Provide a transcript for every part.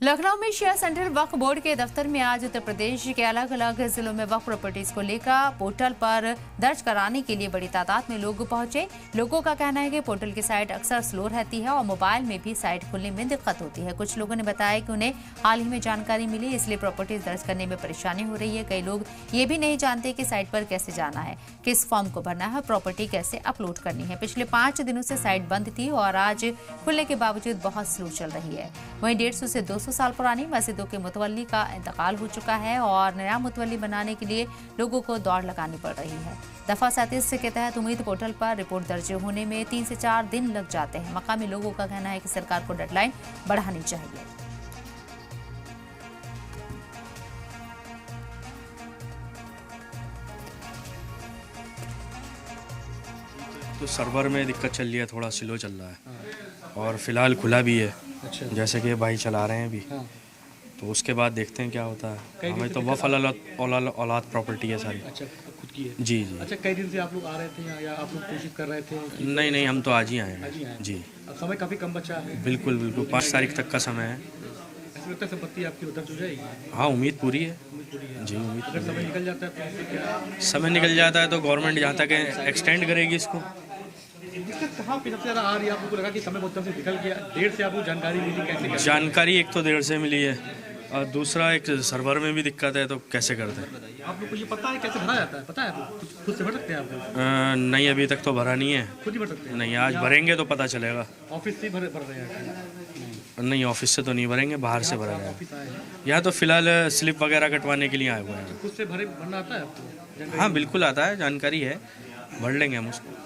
लखनऊ में शिया सेंट्रल वक्फ बोर्ड के दफ्तर में आज उत्तर प्रदेश के अलग अलग जिलों में वक्फ प्रॉपर्टीज को लेकर पोर्टल पर दर्ज कराने के लिए बड़ी तादाद में लोग पहुंचे। लोगों का कहना है कि पोर्टल की साइट अक्सर स्लो रहती है और मोबाइल में भी साइट खुलने में दिक्कत होती है। कुछ लोगों ने बताया कि उन्हें हाल ही में जानकारी मिली, इसलिए प्रॉपर्टीज दर्ज करने में परेशानी हो रही है। कई लोग ये भी नहीं जानते कि साइट पर कैसे जाना है, किस फॉर्म को भरना है, प्रॉपर्टी कैसे अपलोड करनी है। पिछले 5 दिनों से साइट बंद थी और आज खुलने के बावजूद बहुत स्लो चल रही है। वहीं 150 से 200 साल पुरानी मस्जिदों के मुतवल्ली का इंतकाल हो चुका है और नया मुतवल्ली बनाने के लिए लोगों को दौड़ लगानी पड़ रही है। दफा 37 के तहत उम्मीद पोर्टल पर रिपोर्ट दर्ज होने में 3 से 4 दिन लग जाते हैं। मकामी लोगों का कहना है कि सरकार को डेडलाइन बढ़ानी चाहिए। तो सर्वर में दिक्कत चल रही है, थोड़ा स्लो चल रहा है और फिलहाल खुला भी है। अच्छा। जैसे कि भाई चला रहे हैं अभी। हाँ। तो उसके बाद देखते हैं क्या होता है। हमें तो वफ़ औलाद प्रॉपर्टी है सारी। अच्छा, खुद की है? जी जी। अच्छा, कई दिन से आप लोग आ रहे थे या आप लोग कोशिश कर रहे थे? नहीं, हम तो आज ही आए हैं जी। समय काफ़ी कम बचा है। बिल्कुल 5 तारीख तक का समय है। ऐसा लगता है संपत्ति आपकी उधर हो जाएगी? हाँ, उम्मीद पूरी है जी। उम्मीद। अगर समय निकल जाता है तो क्या? समय निकल जाता है तो गवर्नमेंट जहाँ तक एक्सटेंड करेगी इसको। दिक्कत कहाँ पे सबसे ज़्यादा आ रही है? आपको लगा कि समय बहुत से निकल गया, देर से आपको जानकारी मिली, कैसे? जानकारी एक तो देर से मिली है और दूसरा एक सर्वर में भी दिक्कत है, तो कैसे करते हैं? आप लोग को ये पता है कैसे भरा जाता है? पता है आपको? खुद से भर सकते हैं आप? नहीं, अभी तक तो भरा नहीं है। खुद ही भर सकते हैं? नहीं, आज भरेंगे तो पता चलेगा। ऑफिस से भर रहे हैं? नहीं, ऑफिस से तो नहीं भरेंगे, बाहर से भरा जाएगा। यहाँ तो फिलहाल स्लिप वगैरह कटवाने के लिए आए हुए हैं। खुद से भरना आता है आपको? हाँ, बिल्कुल आता है, जानकारी है, भर लेंगे हम उसको।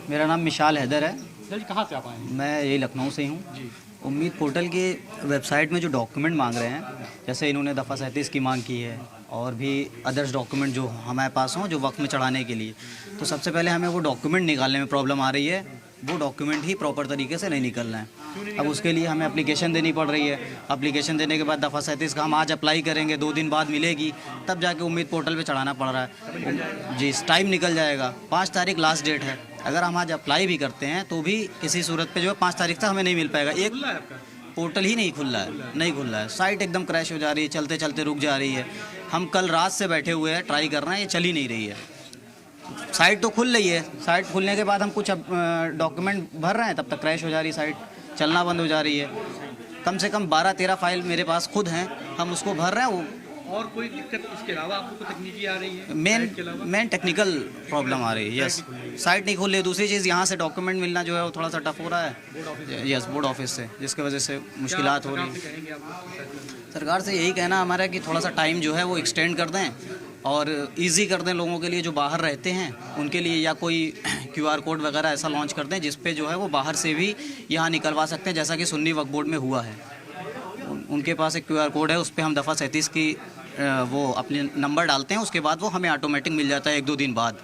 मेरा नाम मिशाल हैदर है। सर, कहाँ से आप आए हैं? मैं यही लखनऊ से हूँ। उम्मीद पोर्टल की वेबसाइट में जो डॉक्यूमेंट मांग रहे हैं, जैसे इन्होंने दफ़ा 37 की मांग की है और भी अदर्स डॉक्यूमेंट जो हमारे पास हों जो वक्त में चढ़ाने के लिए, तो सबसे पहले हमें वो डॉक्यूमेंट निकालने में प्रॉब्लम आ रही है। वो डॉक्यूमेंट ही प्रॉपर तरीके से नहीं निकलना है। अब उसके लिए हमें एप्लीकेशन देनी पड़ रही है। एप्लीकेशन देने के बाद दफ़ा 37 का हम आज अप्लाई करेंगे, 2 दिन बाद मिलेगी, तब जाके उम्मीद पोर्टल पे चढ़ाना पड़ रहा है जी। टाइम निकल जाएगा। 5 तारीख लास्ट डेट है। अगर हम आज अप्लाई भी करते हैं तो भी किसी सूरत पे जो है 5 तारीख तक हमें नहीं मिल पाएगा। एक पोर्टल ही नहीं खुल रहा है। साइट एकदम क्रैश हो जा रही है, चलते चलते रुक जा रही है। हम कल रात से बैठे हुए हैं, ट्राई कर रहे हैं, ये चल ही नहीं रही है। साइट तो खुल रही है, साइट खुलने के बाद हम कुछ डॉक्यूमेंट भर रहे हैं, तब तक क्रैश हो जा रही है, साइट चलना बंद हो जा रही है। कम से कम 12-13 फाइल मेरे पास खुद हैं, हम उसको भर रहे हैं। वो और कोई दिक्कत इसके अलावा आपको तकनीकी आ रही है? मेन टेक्निकल प्रॉब्लम आ रही है। यस, साइट नहीं खुल रही है। दूसरी चीज़, यहाँ से डॉक्यूमेंट मिलना जो है वो थोड़ा सा टफ हो रहा है। यस, बोर्ड ऑफिस से, जिसकी वजह से मुश्किलात हो रही है। सरकार से यही कहना हमारा कि थोड़ा सा टाइम जो है वो एक्सटेंड कर दें और इजी कर दें लोगों के लिए जो बाहर रहते हैं उनके लिए, या कोई QR कोड वगैरह ऐसा लॉन्च कर दें जिस पे जो है वो बाहर से भी यहाँ निकलवा सकते हैं, जैसा कि सुन्नी वक्फ बोर्ड में हुआ है। उनके पास एक QR कोड है, उस पर हम दफ़ा 37 की वो अपने नंबर डालते हैं, उसके बाद वो हमें ऑटोमेटिक मिल जाता है 1-2 दिन बाद।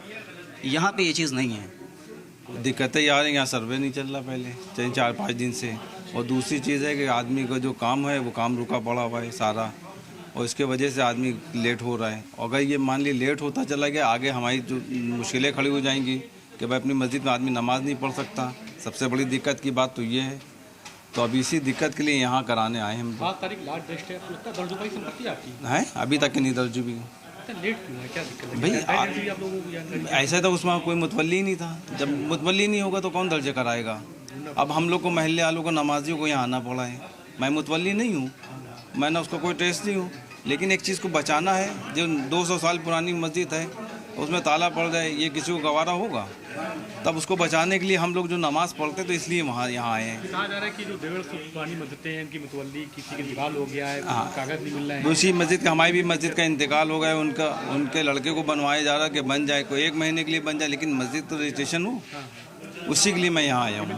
यहाँ पे ये चीज़ नहीं है। दिक्कतें आ रही हैं, यहाँ सर्वे नहीं चल रहा पहले 4-5 दिन से। और दूसरी चीज़ है कि आदमी का जो काम है वो काम रुका पड़ा हुआ है सारा, और इसके वजह से आदमी लेट हो रहा है। अगर ये मान ली लेट होता चला गया, आगे हमारी जो मुश्किलें खड़ी हो जाएंगी कि भाई अपनी मस्जिद में आदमी नमाज नहीं पढ़ सकता। सबसे बड़ी दिक्कत की बात तो ये है। तो अब इसी दिक्कत के लिए यहाँ कराने आए हम। 5 तारीख लास्ट डेट है, तो दर्ज हो पाई संपत्ति आपकी? है, अभी तक नहीं दर्ज हुई। लेट क्यों है, क्या दिक्कत है भाई? आप लोगों को ऐसा तो उसमें कोई मुतवल्ली नहीं था। जब मुतवल्ली नहीं होगा तो कौन दर्ज कराएगा? अब हम लोग को, महल्ले वालों को, नमाजियों को यहाँ आना पड़ा है। मैं मुतवल्ली नहीं हूँ, मैंने उसका कोई टेस्ट नहीं हूँ, लेकिन एक चीज़ को बचाना है। जो 200 साल पुरानी मस्जिद है उसमें ताला पड़ जाए, ये किसी को गवारा होगा? तब उसको बचाने के लिए हम लोग जो नमाज पढ़ते तो इसलिए यहाँ आए हैं। कहा जा रहा है कि जो 150 पुरानी मस्जिदें हैं उनकी मुतवल्ली किसी का इंतकाल हो गया है, कागज़ नहीं मिल रहा है। दूसरी मस्जिद का, हमारी भी मस्जिद का इंतकाल हो गया, उनके लड़के को बनवाया जा रहा है कि बन जाए, कोई 1 महीने के लिए बन जाए, लेकिन मस्जिद तो रजिस्ट्रेशन हो, उसी के लिए मैं यहाँ आया हूँ।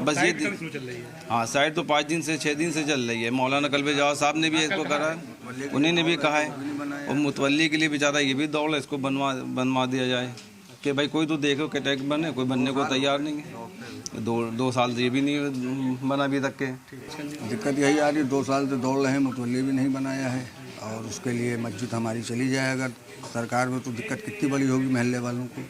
बस ये चल रही है। हाँ, साइट तो 5 दिन से 6 दिन से चल रही है। मौलाना कल्बे जवाब साहब ने भी इसको करा है, उन्हीं ने भी कहा है। और मुतवल्ली के लिए बेचारा ये भी दौड़ है, इसको बनवा दिया जाए कि भाई कोई तो देखो कि टैक्स बने, कोई बनने को तैयार नहीं है। 2 साल से ये भी नहीं बना अभी तक के। दिक्कत यही आ रही है, 2 साल से दौड़ रहे हैं, मुतवल्ली भी नहीं बनाया है। और उसके लिए मस्जिद हमारी चली जाए अगर सरकार में, तो दिक्कत कितनी बड़ी होगी महल्ले वालों को।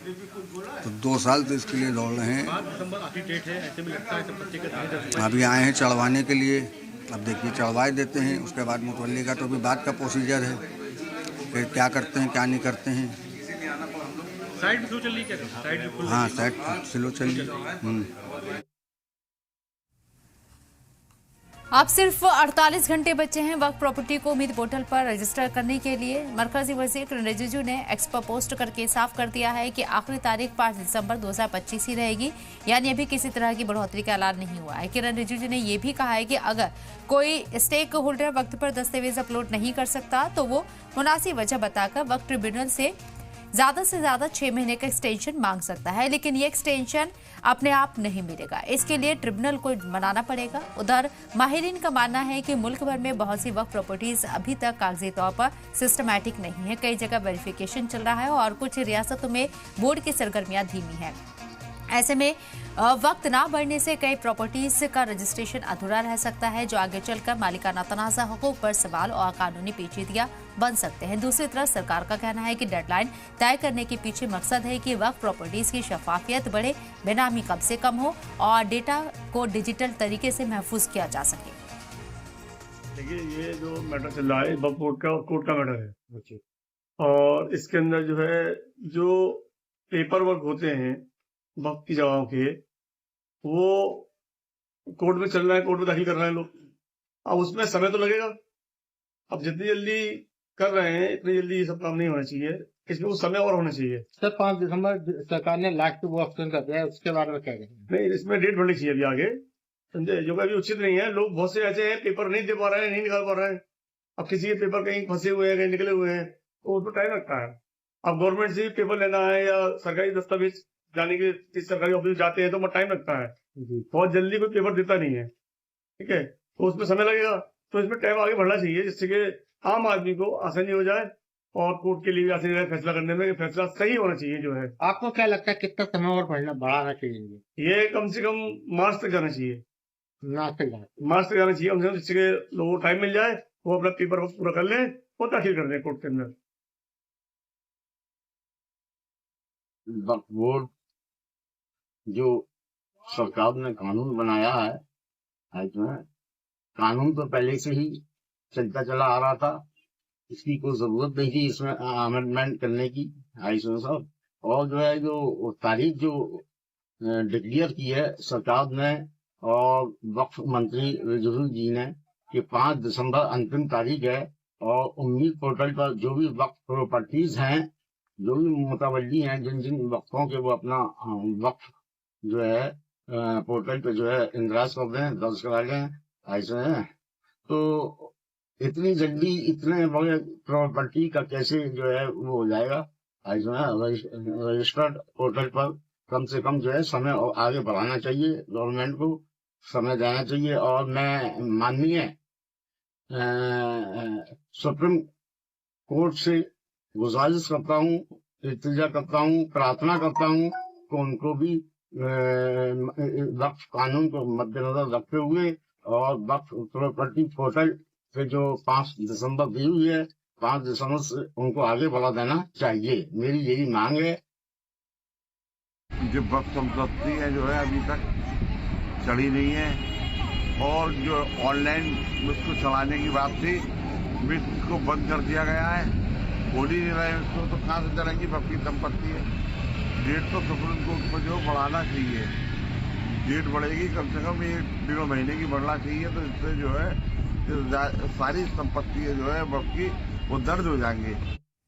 तो 2 साल तो इसके लिए दौड़ रहे हैं। 5 दिसंबर आखिरी डेट है, ऐसे में लगता है संपत्ति के दावे अभी आए हैं चढ़वाने के लिए, अब देखिए चढ़वाए देते हैं, उसके बाद मुतवल्ली का तो अभी बात का प्रोसीजर है, फिर क्या करते हैं क्या नहीं करते हैं। साइड में स्लो चल रही है क्या? साइड में हाँ, साइड स्लो चल रही है। अब सिर्फ 48 घंटे बचे हैं वक्फ प्रॉपर्टी को उम्मीद पोर्टल पर रजिस्टर करने के लिए। मरकजी वजीर किरण रिजिजू ने एक्स पर पोस्ट करके साफ कर दिया है कि आखिरी तारीख 5 दिसंबर 2025 ही रहेगी, यानी अभी किसी तरह की बढ़ोतरी का ऐलान नहीं हुआ है। किरण रिजिजू ने यह भी कहा है कि अगर कोई स्टेक होल्डर वक्त पर दस्तावेज अपलोड नहीं कर सकता तो वो मुनासिब वजह बताकर वक्फ ट्रिब्यूनल से ज्यादा 6 महीने का एक्सटेंशन मांग सकता है, लेकिन ये एक्सटेंशन अपने आप नहीं मिलेगा, इसके लिए ट्रिब्यूनल को मनाना पड़ेगा। उधर माहिरीन का मानना है कि मुल्क भर में बहुत सी वक्फ प्रॉपर्टीज अभी तक कागजी तौर पर सिस्टमैटिक नहीं है, कई जगह वेरिफिकेशन चल रहा है और कुछ रियासतों में बोर्ड की सरगर्मियां धीमी है। ऐसे में वक्त ना बढ़ने से कई प्रॉपर्टीज का रजिस्ट्रेशन अधूरा रह सकता है, जो आगे चलकर मालिकाना तनाज़ा हुकूक पर सवाल और कानूनी पेचीदगियां बन सकते हैं। दूसरी तरफ सरकार का कहना है कि डेडलाइन तय करने के पीछे मकसद है कि वक्फ प्रॉपर्टीज की शफाफियत बढ़े, बेनामी कब्जे कम हो और डेटा को डिजिटल तरीके से महफूज किया जा सके। देखिए, ये जो मैटर चल रहा है वक्फ बोर्ड का और कोर्ट का मैटर है, और इसके अंदर जो है जो पेपर वर्क होते हैं वक्त की जगहों के, वो कोर्ट में चल रहा है, कोर्ट में दाखिल कर रहे हैं लोग। अब उसमें समय तो लगेगा, अब जितनी जल्दी कर रहे हैं इतनी जल्दी ये सब काम नहीं होना चाहिए, इसमें वो समय और होना चाहिए। सर 5 दिसंबर सरकार ने लास्ट वो ऑप्शन कर दिया है, उसके बारे में क्या कहेंगे? नहीं, इसमें डेट बढ़नी चाहिए अभी आगे, समझे, जो अभी उचित नहीं है। लोग बहुत से ऐसे हैं पेपर नहीं दे पा रहे हैं, नहीं निकाल पा रहे हैं। अब किसी के पेपर कहीं फंसे हुए हैं, कहीं निकले हुए हैं, तो उसमें टाइम लगता है। अब गवर्नमेंट से पेपर लेना है या सरकारी दस्तावेज जाने के सरकारी ऑफिस जाते हैं तो टाइम लगता है, बहुत जल्दी कोई पेपर देता नहीं है, ठीक है, तो उसमें समय लगेगा। तो इसमें टाइम आगे बढ़ना चाहिए जिससे कि आम आदमी को आसानी हो जाए और कोर्ट के लिए भी आसानी रहे फैसला करने में, फैसला सही होना चाहिए जो है। आपको क्या लगता है कितना समय और बढ़ाना चाहिए? ये कम से कम मार्च तक जाना चाहिए, मार्च तक जाना चाहिए कम से कम, जिससे कि लोगों को टाइम मिल जाए, वो अपना पेपर वर्क पूरा कर लें और दाखिल कर दें कोर्ट के अंदर। वक्फ बोर्ड जो सरकार ने कानून बनाया है, इसमें कानून तो पहले से ही चलता चला आ रहा था, इसकी कोई जरूरत नहीं थी इसमें अमेंडमेंट करने की, इसमें सब। और जो है जो तारीख जो डिक्लेयर की है सरकार ने और वक्फ मंत्री रिजिजू जी ने कि 5 दिसंबर अंतिम तारीख है, और उम्मीद पोर्टल पर जो भी वक्फ प्रॉपर्टीज हैं, जो भी मुतवल्ली हैं, जिन जिन वक्फों के वो अपना वक्फ जो है पोर्टल पे जो है इंदराज कर दें, दर्ज करा लें, ऐसे हैं। तो इतनी जल्दी इतने बड़े प्रॉपर्टी का कैसे जो है वो हो जाएगा, ऐसे रजिस्टर्ड पोर्टल पर कम से कम जो है समय और आगे बढ़ाना चाहिए, गवर्नमेंट को समय देना चाहिए। और मैं माननीय सुप्रीम कोर्ट से गुजारिश करता हूँ, इल्तिजा करता हूँ, प्रार्थना करता हूँ कि उनको भी वक्फ कानून को मद्देनजर रखते हुए और वक्फ प्रॉपर्टी पोर्टल पे जो 5 दिसंबर दी हुई है, 5 दिसंबर से उनको आगे बढ़ा देना चाहिए, मेरी यही मांग है। जो वक्फ संपत्ति है जो है अभी तक चढ़ी नहीं है, और जो ऑनलाइन उसको चलाने की बात थी उसको बंद कर दिया गया है, बोल ही नहीं रहे उसको, तो कहाँ से चलेंगी वक्फ की संपत्ति है। डेट तो सुप्रीम कोर्ट को जो बढ़ाना चाहिए, डेट बढ़ेगी कम से कम 1-1.5 महीने की बढ़ना चाहिए, तो इससे जो है सारी संपत्ति जो है वक्फ की वो दर्ज हो जाएंगी।